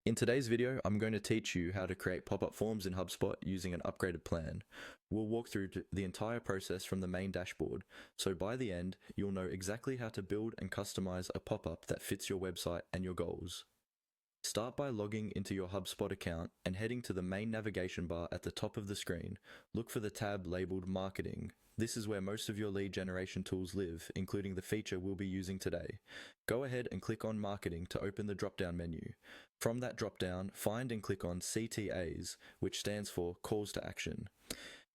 In today's video, I'm going to teach you how to create pop-up forms in HubSpot using an upgraded plan. We'll walk through the entire process from the main dashboard, so by the end, you'll know exactly how to build and customize a pop-up that fits your website and your goals. Start by logging into your HubSpot account and heading to the main navigation bar at the top of the screen. Look for the tab labeled Marketing. This is where most of your lead generation tools live, including the feature we'll be using today. Go ahead and click on Marketing to open the drop-down menu. From that drop-down, find and click on CTAs, which stands for Calls to Action.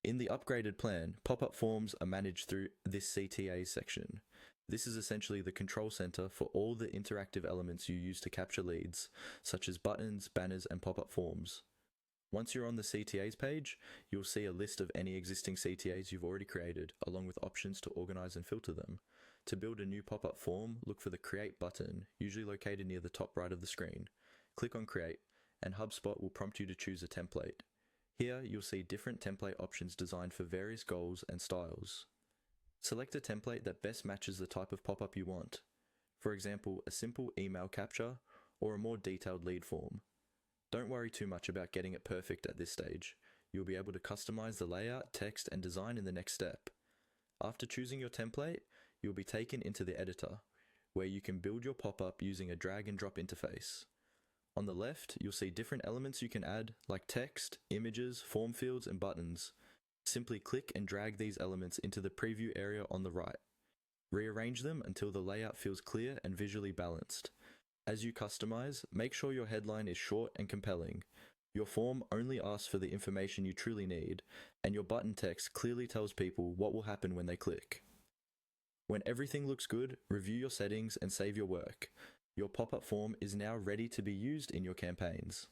In the upgraded plan, pop-up forms are managed through this CTA section. This is essentially the control center for all the interactive elements you use to capture leads, such as buttons, banners, and pop-up forms. Once you're on the CTAs page, you'll see a list of any existing CTAs you've already created, along with options to organize and filter them. To build a new pop-up form, look for the Create button, usually located near the top right of the screen. Click on Create, and HubSpot will prompt you to choose a template. Here, you'll see different template options designed for various goals and styles. Select a template that best matches the type of pop-up you want. For example, a simple email capture or a more detailed lead form. Don't worry too much about getting it perfect at this stage. You'll be able to customize the layout, text, and design in the next step. After choosing your template, you'll be taken into the editor, where you can build your pop-up using a drag and drop interface. On the left, you'll see different elements you can add, like text, images, form fields, and buttons. Simply click and drag these elements into the preview area on the right. Rearrange them until the layout feels clear and visually balanced. As you customize, make sure your headline is short and compelling. Your form only asks for the information you truly need, and your button text clearly tells people what will happen when they click. When everything looks good, review your settings and save your work. Your pop-up form is now ready to be used in your campaigns.